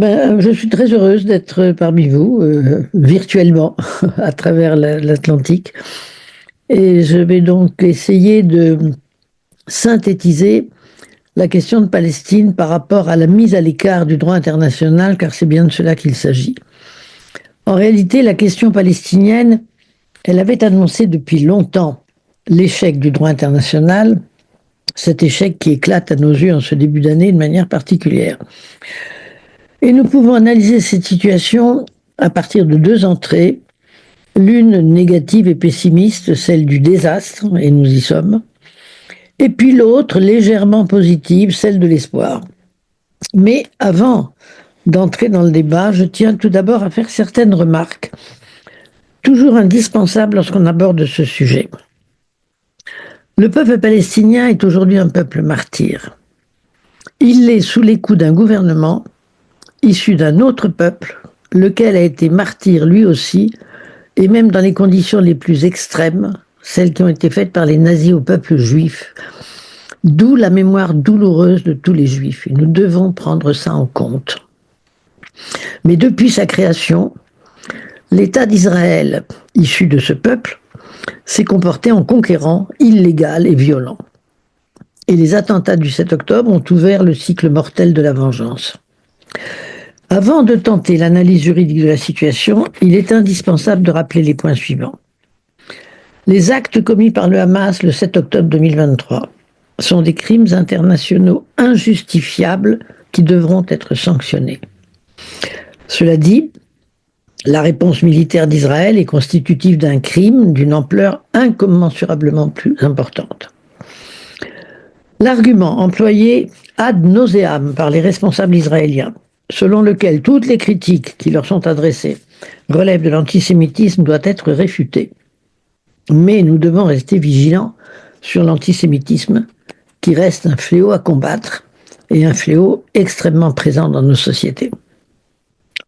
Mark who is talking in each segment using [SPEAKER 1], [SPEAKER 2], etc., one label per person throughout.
[SPEAKER 1] Je suis très heureuse d'être parmi vous, virtuellement, à travers l'Atlantique. Et je vais donc essayer de synthétiser la question de Palestine par rapport à la mise à l'écart du droit international, car c'est bien de cela qu'il s'agit. En réalité, la question palestinienne, elle avait annoncé depuis longtemps l'échec du droit international, cet échec qui éclate à nos yeux en ce début d'année de manière particulière. Et nous pouvons analyser cette situation à partir de deux entrées, l'une négative et pessimiste, celle du désastre, et nous y sommes, et puis l'autre légèrement positive, celle de l'espoir. Mais avant d'entrer dans le débat, je tiens tout d'abord à faire certaines remarques, toujours indispensables lorsqu'on aborde ce sujet. Le peuple palestinien est aujourd'hui un peuple martyr. Il est sous les coups d'un gouvernement issu d'un autre peuple, lequel a été martyr lui aussi, et même dans les conditions les plus extrêmes, celles qui ont été faites par les nazis au peuple juif. D'où la mémoire douloureuse de tous les juifs. Et nous devons prendre ça en compte. Mais depuis sa création, l'État d'Israël, issu de ce peuple, s'est comporté en conquérant, illégal et violent. Et les attentats du 7 octobre ont ouvert le cycle mortel de la vengeance. Avant de tenter l'analyse juridique de la situation, il est indispensable de rappeler les points suivants. Les actes commis par le Hamas le 7 octobre 2023 sont des crimes internationaux injustifiables qui devront être sanctionnés. Cela dit, la réponse militaire d'Israël est constitutive d'un crime d'une ampleur incommensurablement plus importante. L'argument employé ad nauseam par les responsables israéliens, selon lequel toutes les critiques qui leur sont adressées relèvent de l'antisémitisme, doit être réfuté. Mais nous devons rester vigilants sur l'antisémitisme, qui reste un fléau à combattre et un fléau extrêmement présent dans nos sociétés.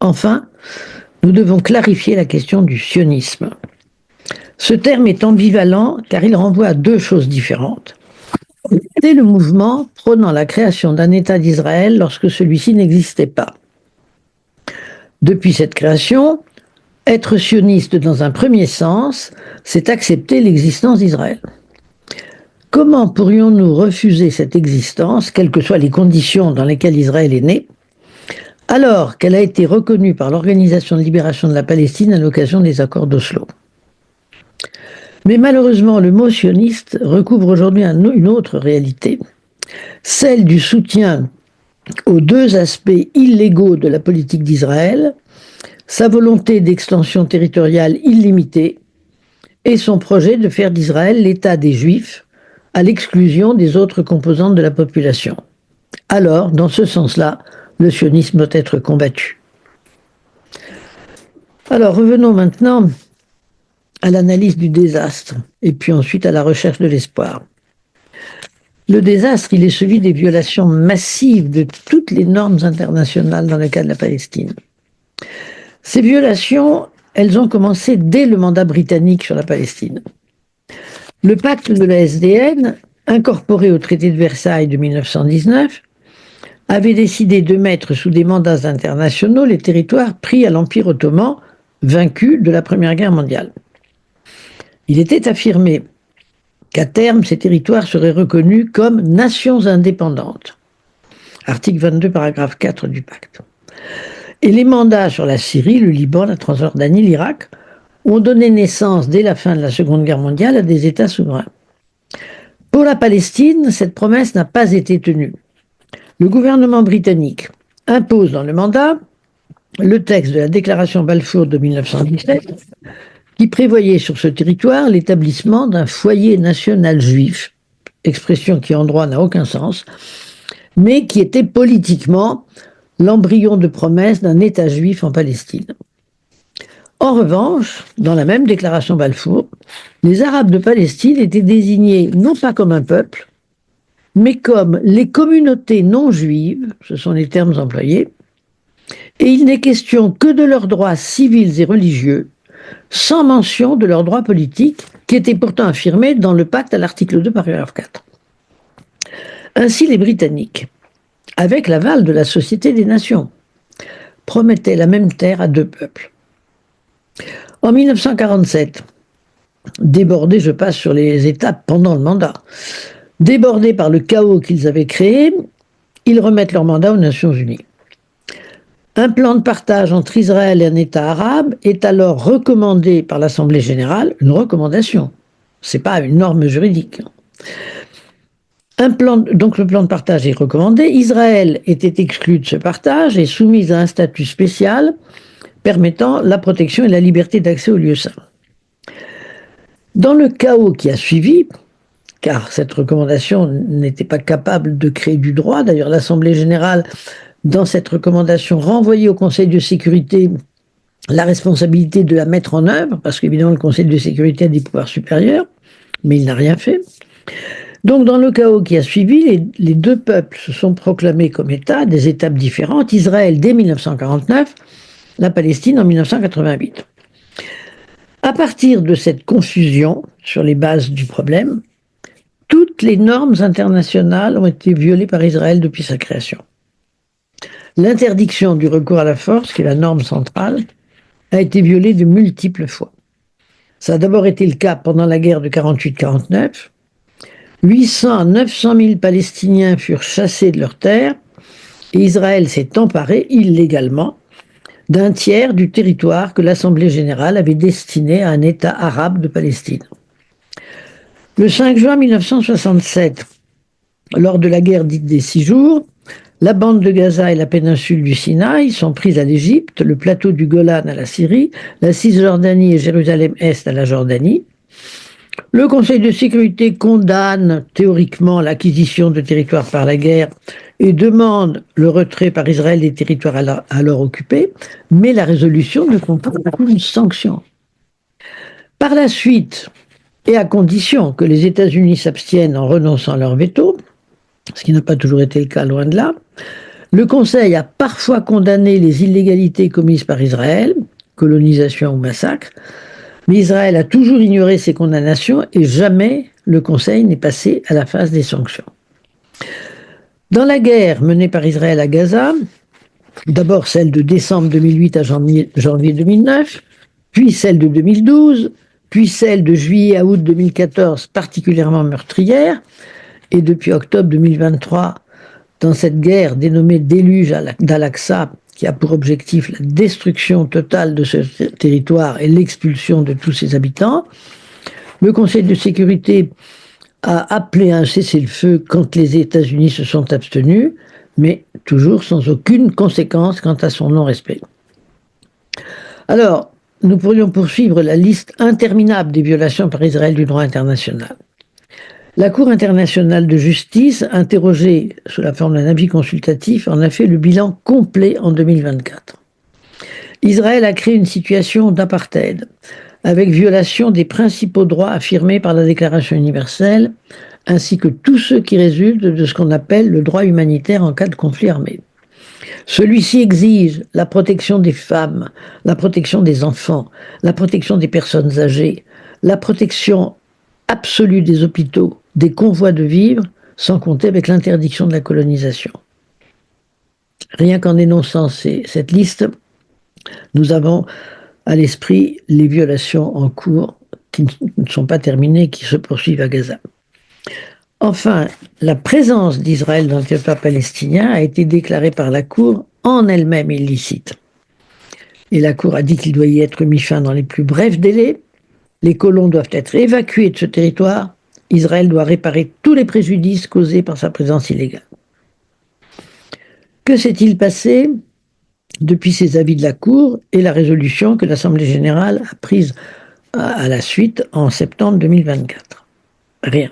[SPEAKER 1] Enfin, nous devons clarifier la question du sionisme. Ce terme est ambivalent car il renvoie à deux choses différentes. C'est le mouvement prônant la création d'un État d'Israël lorsque celui-ci n'existait pas. Depuis cette création, être sioniste dans un premier sens, c'est accepter l'existence d'Israël. Comment pourrions-nous refuser cette existence, quelles que soient les conditions dans lesquelles Israël est né, alors qu'elle a été reconnue par l'Organisation de libération de la Palestine à l'occasion des accords d'Oslo? Mais malheureusement, le mot sioniste recouvre aujourd'hui une autre réalité, celle du soutien aux deux aspects illégaux de la politique d'Israël, sa volonté d'extension territoriale illimitée et son projet de faire d'Israël l'État des Juifs à l'exclusion des autres composantes de la population. Alors, dans ce sens-là, le sionisme doit être combattu. Alors, revenons maintenant à l'analyse du désastre et puis ensuite à la recherche de l'espoir. Le désastre, il est celui des violations massives de toutes les normes internationales dans le cas de la Palestine. Ces violations, elles ont commencé dès le mandat britannique sur la Palestine. Le pacte de la SDN, incorporé au traité de Versailles de 1919, avait décidé de mettre sous des mandats internationaux les territoires pris à l'Empire ottoman, vaincu de la Première Guerre mondiale. Il était affirmé qu'à terme, ces territoires seraient reconnus comme nations indépendantes. Article 22, paragraphe 4 du pacte. Et les mandats sur la Syrie, le Liban, la Transjordanie, l'Irak ont donné naissance, dès la fin de la Seconde Guerre mondiale, à des États souverains. Pour la Palestine, cette promesse n'a pas été tenue. Le gouvernement britannique impose dans le mandat le texte de la déclaration Balfour de 1917 qui prévoyait sur ce territoire l'établissement d'un foyer national juif, expression qui en droit n'a aucun sens, mais qui était politiquement l'embryon de promesse d'un État juif en Palestine. En revanche, dans la même déclaration Balfour, les Arabes de Palestine étaient désignés non pas comme un peuple, mais comme les communautés non juives, ce sont les termes employés, et il n'est question que de leurs droits civils et religieux, sans mention de leurs droits politiques, qui étaient pourtant affirmés dans le pacte à l'article 2, paragraphe 4. Ainsi, les Britanniques, avec l'aval de la Société des Nations, promettait la même terre à deux peuples. En 1947, débordés, je passe sur les étapes pendant le mandat, débordés par le chaos qu'ils avaient créé, ils remettent leur mandat aux Nations Unies. Un plan de partage entre Israël et un État arabe est alors recommandé par l'Assemblée générale, une recommandation, ce n'est pas une norme juridique. Donc le plan de partage est recommandé. Israël était exclu de ce partage et soumise à un statut spécial permettant la protection et la liberté d'accès aux lieux saints. Dans le chaos qui a suivi, car cette recommandation n'était pas capable de créer du droit, d'ailleurs l'Assemblée générale, dans cette recommandation, renvoyait au Conseil de sécurité la responsabilité de la mettre en œuvre, parce qu'évidemment le Conseil de sécurité a des pouvoirs supérieurs, mais il n'a rien fait. Donc dans le chaos qui a suivi, les deux peuples se sont proclamés comme États, des étapes différentes, Israël dès 1949, la Palestine en 1988. À partir de cette confusion sur les bases du problème, toutes les normes internationales ont été violées par Israël depuis sa création. L'interdiction du recours à la force, qui est la norme centrale, a été violée de multiples fois. Ça a d'abord été le cas pendant la guerre de 48-49. 800 à 900 000 Palestiniens furent chassés de leurs terres et Israël s'est emparé illégalement d'un tiers du territoire que l'Assemblée générale avait destiné à un État arabe de Palestine. Le 5 juin 1967, lors de la guerre dite des 6 jours, la bande de Gaza et la péninsule du Sinaï sont prises à l'Égypte, le plateau du Golan à la Syrie, la Cisjordanie et Jérusalem-Est à la Jordanie. Le Conseil de sécurité condamne théoriquement l'acquisition de territoires par la guerre et demande le retrait par Israël des territoires alors occupés, mais la résolution ne comporte aucune sanction. Par la suite, et à condition que les États-Unis s'abstiennent en renonçant à leur veto, ce qui n'a pas toujours été le cas, loin de là, le Conseil a parfois condamné les illégalités commises par Israël, colonisation ou massacre, mais Israël a toujours ignoré ces condamnations et jamais le Conseil n'est passé à la phase des sanctions. Dans la guerre menée par Israël à Gaza, d'abord celle de décembre 2008 à janvier 2009, puis celle de 2012, puis celle de juillet à août 2014 particulièrement meurtrière, et depuis octobre 2023, dans cette guerre dénommée déluge d'Al-Aqsa, qui a pour objectif la destruction totale de ce territoire et l'expulsion de tous ses habitants, le Conseil de sécurité a appelé à un cessez-le-feu quand les États-Unis se sont abstenus, mais toujours sans aucune conséquence quant à son non-respect. Alors, nous pourrions poursuivre la liste interminable des violations par Israël du droit international. La Cour internationale de justice, interrogée sous la forme d'un avis consultatif, en a fait le bilan complet en 2024. Israël a créé une situation d'apartheid, avec violation des principaux droits affirmés par la Déclaration universelle, ainsi que tous ceux qui résultent de ce qu'on appelle le droit humanitaire en cas de conflit armé. Celui-ci exige la protection des femmes, la protection des enfants, la protection des personnes âgées, la protection absolue des hôpitaux, des convois de vivres, sans compter avec l'interdiction de la colonisation. Rien qu'en énonçant cette liste, nous avons à l'esprit les violations en cours qui ne sont pas terminées, qui se poursuivent à Gaza. Enfin, la présence d'Israël dans le territoire palestinien a été déclarée par la Cour en elle-même illicite. Et la Cour a dit qu'il doit y être mis fin dans les plus brefs délais. Les colons doivent être évacués de ce territoire. Israël doit réparer tous les préjudices causés par sa présence illégale. Que s'est-il passé depuis ces avis de la Cour et la résolution que l'Assemblée générale a prise à la suite en septembre 2024? Rien.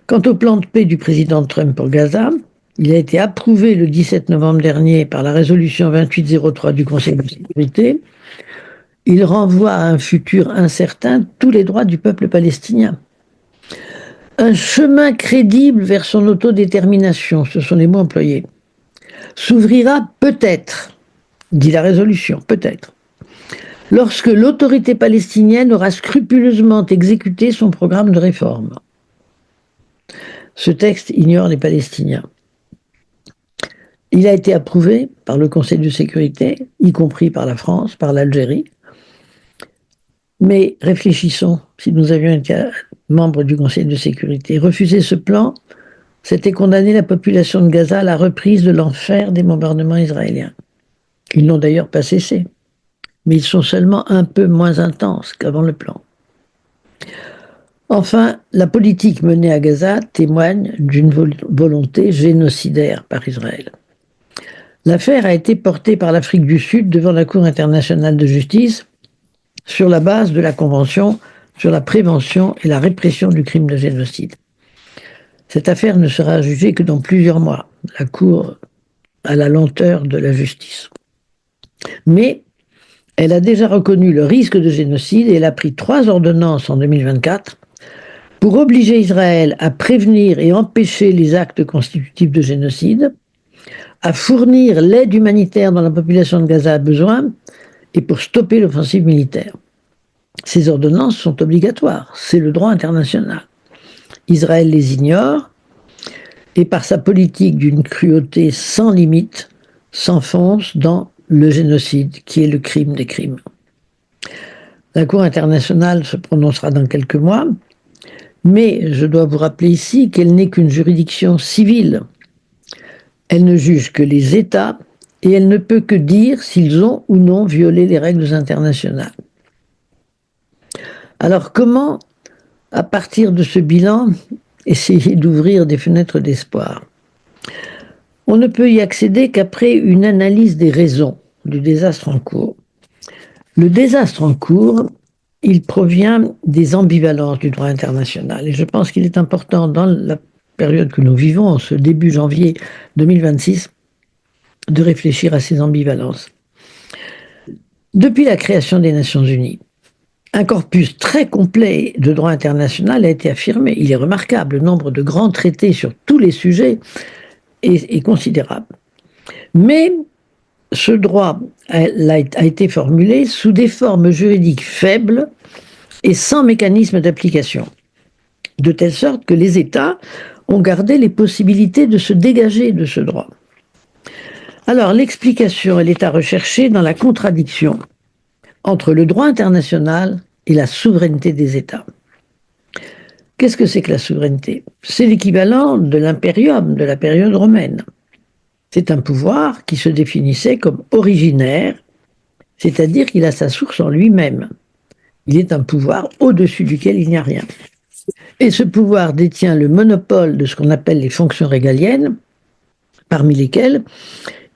[SPEAKER 1] Quant au plan de paix du président Trump pour Gaza, il a été approuvé le 17 novembre dernier par la résolution 2803 du Conseil de sécurité. Il renvoie à un futur incertain tous les droits du peuple palestinien. Un chemin crédible vers son autodétermination, ce sont les mots employés, s'ouvrira peut-être, dit la résolution, peut-être, lorsque l'autorité palestinienne aura scrupuleusement exécuté son programme de réforme. Ce texte ignore les Palestiniens. Il a été approuvé par le Conseil de sécurité, y compris par la France, par l'Algérie. Mais réfléchissons, si nous avions été membres du Conseil de sécurité, refuser ce plan, c'était condamner la population de Gaza à la reprise de l'enfer des bombardements israéliens. Ils n'ont d'ailleurs pas cessé, mais ils sont seulement un peu moins intenses qu'avant le plan. Enfin, la politique menée à Gaza témoigne d'une volonté génocidaire par Israël. L'affaire a été portée par l'Afrique du Sud devant la Cour internationale de justice sur la base de la Convention sur la prévention et la répression du crime de génocide. Cette affaire ne sera jugée que dans plusieurs mois. La Cour a la lenteur de la justice. Mais elle a déjà reconnu le risque de génocide et elle a pris 3 ordonnances en 2024 pour obliger Israël à prévenir et empêcher les actes constitutifs de génocide, à fournir l'aide humanitaire dont la population de Gaza a besoin et pour stopper l'offensive militaire. Ces ordonnances sont obligatoires, c'est le droit international. Israël les ignore et par sa politique d'une cruauté sans limite s'enfonce dans le génocide qui est le crime des crimes. La Cour internationale se prononcera dans quelques mois, mais je dois vous rappeler ici qu'elle n'est qu'une juridiction civile. Elle ne juge que les États et elle ne peut que dire s'ils ont ou non violé les règles internationales. Alors comment, à partir de ce bilan, essayer d'ouvrir des fenêtres d'espoir? On ne peut y accéder qu'après une analyse des raisons du désastre en cours. Le désastre en cours, il provient des ambivalences du droit international. Et je pense qu'il est important, dans la période que nous vivons, en ce début janvier 2026, de réfléchir à ces ambivalences. Depuis la création des Nations Unies, un corpus très complet de droit international a été affirmé. Il est remarquable. Le nombre de grands traités sur tous les sujets est considérable. Mais ce droit a été formulé sous des formes juridiques faibles et sans mécanisme d'application, de telle sorte que les États ont gardé les possibilités de se dégager de ce droit. Alors l'explication, elle est à rechercher dans la contradiction entre le droit international et la souveraineté des États. Qu'est-ce que c'est que la souveraineté? C'est l'équivalent de l'impérium de la période romaine. C'est un pouvoir qui se définissait comme originaire, c'est-à-dire qu'il a sa source en lui-même. Il est un pouvoir au-dessus duquel il n'y a rien. Et ce pouvoir détient le monopole de ce qu'on appelle les fonctions régaliennes, parmi lesquelles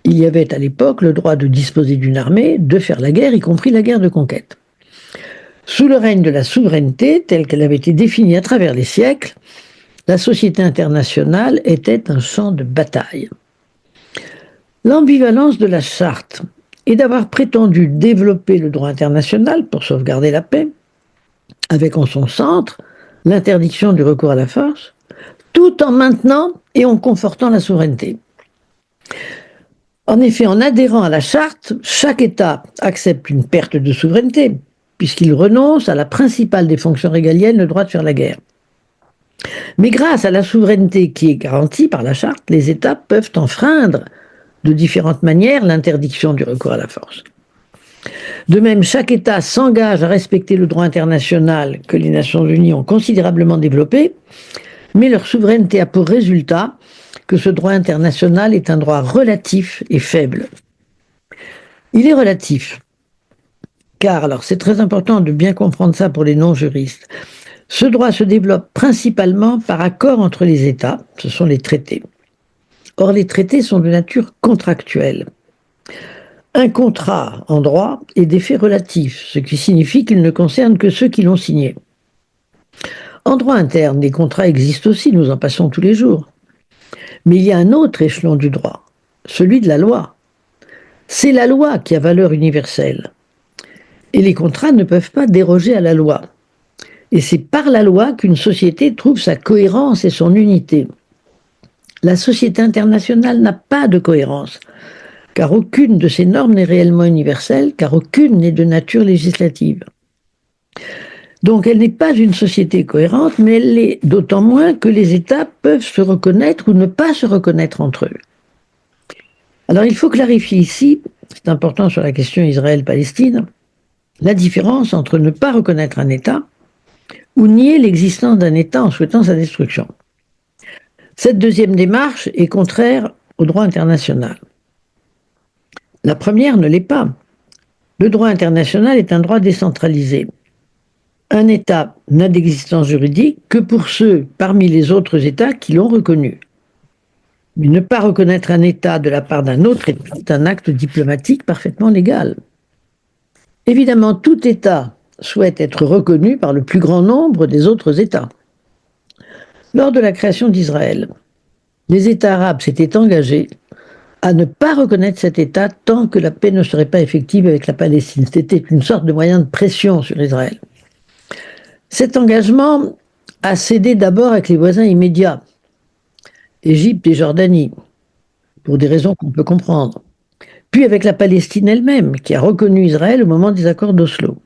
[SPEAKER 1] il y avait à l'époque le droit de disposer d'une armée, de faire la guerre, y compris la guerre de conquête. Sous le règne de la souveraineté, telle qu'elle avait été définie à travers les siècles, la société internationale était un champ de bataille. L'ambivalence de la charte est d'avoir prétendu développer le droit international pour sauvegarder la paix, avec en son centre l'interdiction du recours à la force, tout en maintenant et en confortant la souveraineté. En effet, en adhérant à la charte, chaque État accepte une perte de souveraineté, puisqu'il renonce à la principale des fonctions régaliennes, le droit de faire la guerre. Mais grâce à la souveraineté qui est garantie par la charte, les États peuvent enfreindre de différentes manières l'interdiction du recours à la force. De même, chaque État s'engage à respecter le droit international que les Nations Unies ont considérablement développé, mais leur souveraineté a pour résultat que ce droit international est un droit relatif et faible. Il est relatif, car, alors c'est très important de bien comprendre ça pour les non-juristes, ce droit se développe principalement par accord entre les États, ce sont les traités. Or, les traités sont de nature contractuelle. Un contrat en droit est d'effet relatif, ce qui signifie qu'il ne concerne que ceux qui l'ont signé. En droit interne, les contrats existent aussi, nous en passons tous les jours. Mais il y a un autre échelon du droit, celui de la loi. C'est la loi qui a valeur universelle. Et les contrats ne peuvent pas déroger à la loi. Et c'est par la loi qu'une société trouve sa cohérence et son unité. La société internationale n'a pas de cohérence, car aucune de ces normes n'est réellement universelle, car aucune n'est de nature législative. Donc elle n'est pas une société cohérente, mais elle l'est d'autant moins que les États peuvent se reconnaître ou ne pas se reconnaître entre eux. Alors il faut clarifier ici, c'est important sur la question Israël-Palestine, la différence entre ne pas reconnaître un État ou nier l'existence d'un État en souhaitant sa destruction. Cette deuxième démarche est contraire au droit international. La première ne l'est pas. Le droit international est un droit décentralisé. Un État n'a d'existence juridique que pour ceux parmi les autres États qui l'ont reconnu. Mais ne pas reconnaître un État de la part d'un autre est un acte diplomatique parfaitement légal. Évidemment, tout État souhaite être reconnu par le plus grand nombre des autres États. Lors de la création d'Israël, les États arabes s'étaient engagés à ne pas reconnaître cet État tant que la paix ne serait pas effective avec la Palestine. C'était une sorte de moyen de pression sur Israël. Cet engagement a cédé d'abord avec les voisins immédiats, Égypte et Jordanie, pour des raisons qu'on peut comprendre. Puis avec la Palestine elle-même, qui a reconnu Israël au moment des accords d'Oslo.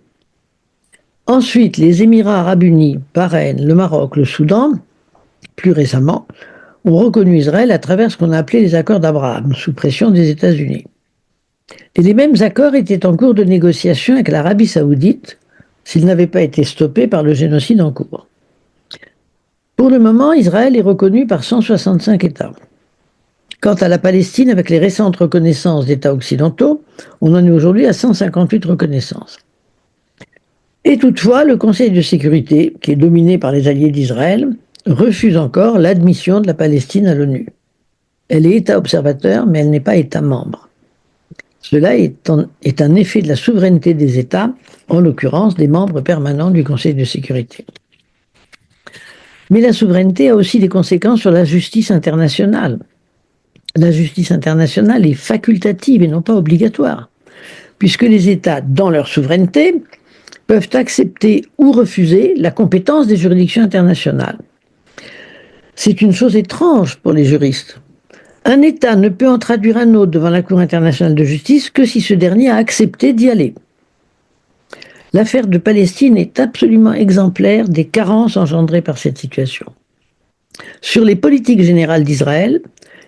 [SPEAKER 1] Ensuite, les Émirats arabes unis, Bahreïn, le Maroc, le Soudan, plus récemment, ont reconnu Israël à travers ce qu'on a appelé les accords d'Abraham, sous pression des États-Unis. Et les mêmes accords étaient en cours de négociation avec l'Arabie saoudite, s'ils n'avaient pas été stoppés par le génocide en cours. Pour le moment, Israël est reconnu par 165 États. Quant à la Palestine, avec les récentes reconnaissances d'États occidentaux, on en est aujourd'hui à 158 reconnaissances. Et toutefois, le Conseil de sécurité, qui est dominé par les alliés d'Israël, refuse encore l'admission de la Palestine à l'ONU. Elle est État observateur, mais elle n'est pas État membre. Cela est un effet de la souveraineté des États, en l'occurrence des membres permanents du Conseil de sécurité. Mais la souveraineté a aussi des conséquences sur la justice internationale. La justice internationale est facultative et non pas obligatoire, puisque les États, dans leur souveraineté, peuvent accepter ou refuser la compétence des juridictions internationales. C'est une chose étrange pour les juristes. Un État ne peut en traduire un autre devant la Cour internationale de justice que si ce dernier a accepté d'y aller. L'affaire de Palestine est absolument exemplaire des carences engendrées par cette situation. Sur les politiques générales d'Israël,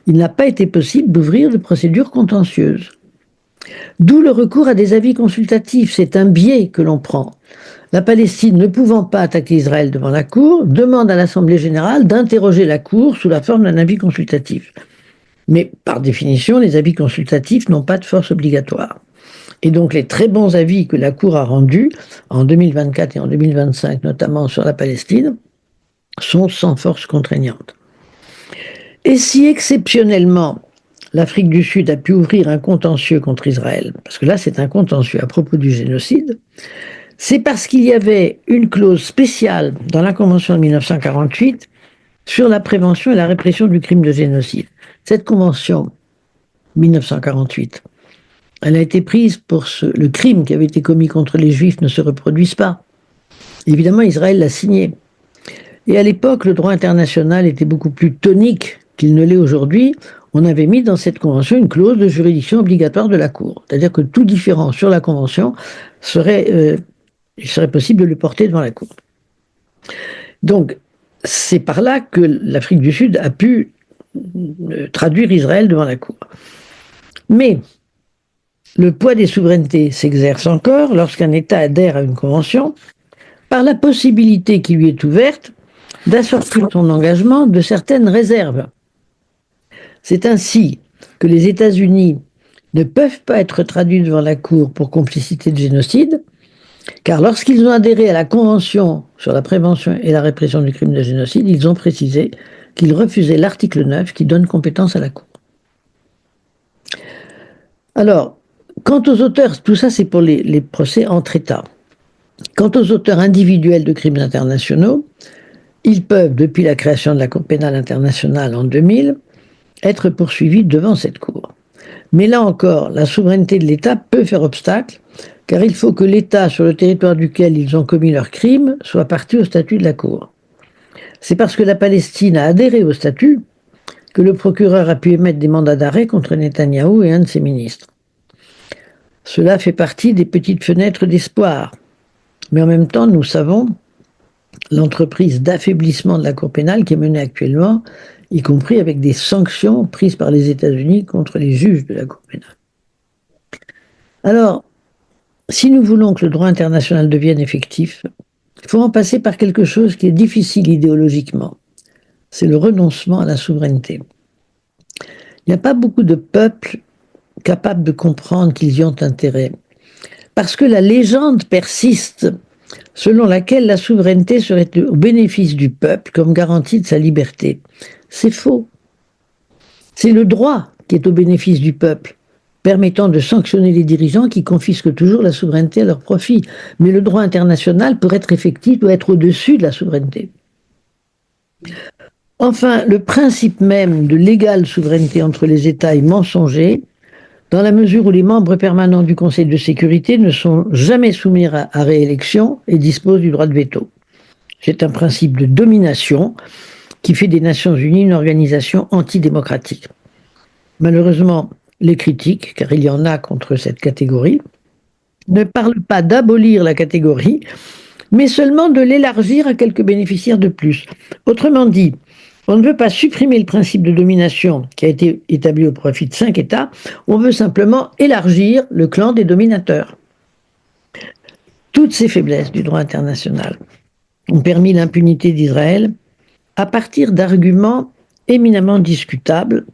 [SPEAKER 1] il n'a pas été possible d'ouvrir de procédures contentieuses. D'où le recours à des avis consultatifs, c'est un biais que l'on prend. La Palestine, ne pouvant pas attaquer Israël devant la Cour, demande à l'Assemblée générale d'interroger la Cour sous la forme d'un avis consultatif. Mais par définition, les avis consultatifs n'ont pas de force obligatoire. Et donc les très bons avis que la Cour a rendus en 2024 et en 2025, notamment sur la Palestine, sont sans force contraignante. Et si exceptionnellement l'Afrique du Sud a pu ouvrir un contentieux contre Israël, parce que là c'est un contentieux à propos du génocide, c'est parce qu'il y avait une clause spéciale dans la Convention de 1948 sur la prévention et la répression du crime de génocide. Cette Convention, 1948, elle a été prise pour le crime qui avait été commis contre les Juifs ne se reproduise pas. Évidemment, Israël l'a signé. Et à l'époque, le droit international était beaucoup plus tonique qu'il ne l'est aujourd'hui. On avait mis dans cette convention une clause de juridiction obligatoire de la Cour. C'est-à-dire que tout différent sur la convention il serait possible de le porter devant la Cour. Donc, c'est par là que l'Afrique du Sud a pu traduire Israël devant la Cour. Mais le poids des souverainetés s'exerce encore lorsqu'un État adhère à une convention par la possibilité qui lui est ouverte d'assortir son engagement de certaines réserves. C'est ainsi que les États-Unis ne peuvent pas être traduits devant la Cour pour complicité de génocide, car lorsqu'ils ont adhéré à la Convention sur la prévention et la répression du crime de génocide, ils ont précisé qu'ils refusaient l'article 9 qui donne compétence à la Cour. Alors, quant aux auteurs, tout ça c'est pour les procès entre États. Quant aux auteurs individuels de crimes internationaux, ils peuvent, depuis la création de la Cour pénale internationale en 2000, être poursuivis devant cette Cour. Mais là encore, la souveraineté de l'État peut faire obstacle, car il faut que l'État sur le territoire duquel ils ont commis leurs crimes soit partie au statut de la Cour. C'est parce que la Palestine a adhéré au statut que le procureur a pu émettre des mandats d'arrêt contre Netanyahou et un de ses ministres. Cela fait partie des petites fenêtres d'espoir. Mais en même temps, nous savons l'entreprise d'affaiblissement de la Cour pénale qui est menée actuellement y compris avec des sanctions prises par les États-Unis contre les juges de la Cour pénale. Alors, si nous voulons que le droit international devienne effectif, il faut en passer par quelque chose qui est difficile idéologiquement. C'est le renoncement à la souveraineté. Il n'y a pas beaucoup de peuples capables de comprendre qu'ils y ont intérêt. Parce que la légende persiste selon laquelle la souveraineté serait au bénéfice du peuple comme garantie de sa liberté. C'est faux. C'est le droit qui est au bénéfice du peuple, permettant de sanctionner les dirigeants qui confisquent toujours la souveraineté à leur profit. Mais le droit international, pour être effectif, doit être au-dessus de la souveraineté. Enfin, le principe même de l'égale souveraineté entre les États est mensonger, dans la mesure où les membres permanents du Conseil de sécurité ne sont jamais soumis à réélection et disposent du droit de veto. C'est un principe de domination qui fait des Nations Unies une organisation antidémocratique. Malheureusement, les critiques, car il y en a contre cette catégorie, ne parlent pas d'abolir la catégorie, mais seulement de l'élargir à quelques bénéficiaires de plus. Autrement dit, on ne veut pas supprimer le principe de domination qui a été établi au profit de 5 États, on veut simplement élargir le clan des dominateurs. Toutes ces faiblesses du droit international ont permis l'impunité d'Israël à partir d'arguments éminemment discutables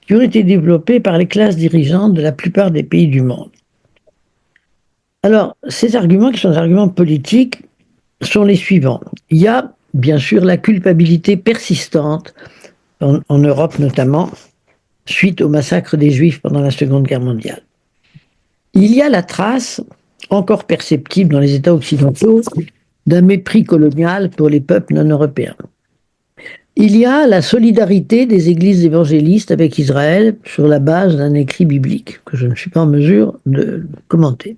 [SPEAKER 1] qui ont été développés par les classes dirigeantes de la plupart des pays du monde. Alors, ces arguments, qui sont des arguments politiques, sont les suivants. Il y a, bien sûr, la culpabilité persistante, en Europe notamment, suite au massacre des Juifs pendant la Seconde Guerre mondiale. Il y a la trace, encore perceptible dans les États occidentaux, d'un mépris colonial pour les peuples non européens. Il y a la solidarité des églises évangélistes avec Israël sur la base d'un écrit biblique que je ne suis pas en mesure de commenter.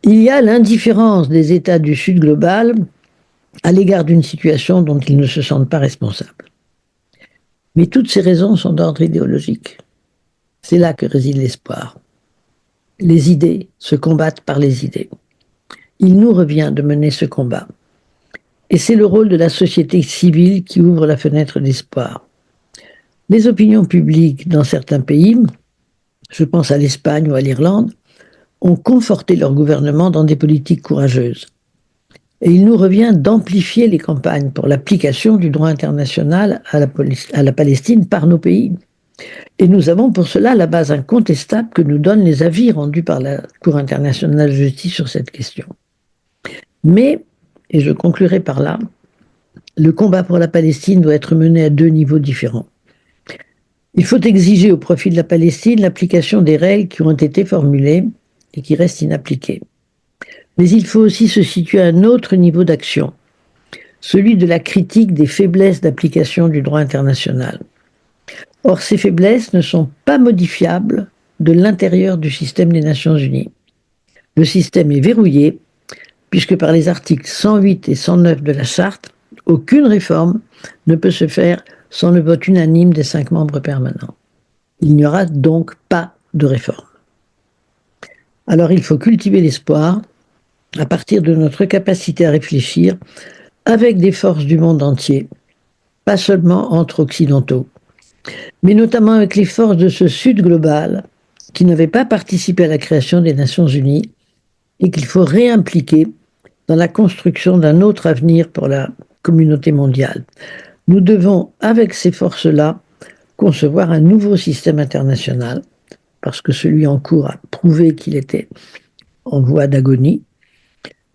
[SPEAKER 1] Il y a l'indifférence des États du Sud global à l'égard d'une situation dont ils ne se sentent pas responsables. Mais toutes ces raisons sont d'ordre idéologique. C'est là que réside l'espoir. Les idées se combattent par les idées. Il nous revient de mener ce combat. Et c'est le rôle de la société civile qui ouvre la fenêtre d'espoir. Les opinions publiques dans certains pays, je pense à l'Espagne ou à l'Irlande, ont conforté leur gouvernement dans des politiques courageuses. Et il nous revient d'amplifier les campagnes pour l'application du droit international à la Palestine par nos pays. Et nous avons pour cela la base incontestable que nous donnent les avis rendus par la Cour internationale de justice sur cette question. Mais, et je conclurai par là, le combat pour la Palestine doit être mené à deux niveaux différents. Il faut exiger au profit de la Palestine l'application des règles qui ont été formulées et qui restent inappliquées. Mais il faut aussi se situer à un autre niveau d'action, celui de la critique des faiblesses d'application du droit international. Or, ces faiblesses ne sont pas modifiables de l'intérieur du système des Nations Unies. Le système est verrouillé, puisque par les articles 108 et 109 de la Charte, aucune réforme ne peut se faire sans le vote unanime des 5 membres permanents. Il n'y aura donc pas de réforme. Alors il faut cultiver l'espoir à partir de notre capacité à réfléchir avec des forces du monde entier, pas seulement entre occidentaux, mais notamment avec les forces de ce Sud global qui n'avaient pas participé à la création des Nations Unies et qu'il faut réimpliquer dans la construction d'un autre avenir pour la communauté mondiale. Nous devons, avec ces forces-là, concevoir un nouveau système international, parce que celui en cours a prouvé qu'il était en voie d'agonie,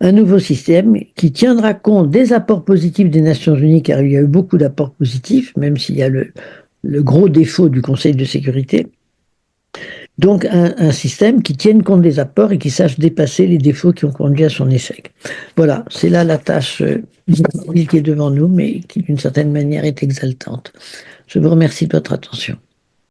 [SPEAKER 1] un nouveau système qui tiendra compte des apports positifs des Nations Unies, car il y a eu beaucoup d'apports positifs, même s'il y a le gros défaut du Conseil de sécurité. Donc un système qui tienne compte des apports et qui sache dépasser les défauts qui ont conduit à son échec. Voilà, c'est là la tâche qui est devant nous, mais qui d'une certaine manière est exaltante. Je vous remercie de votre attention.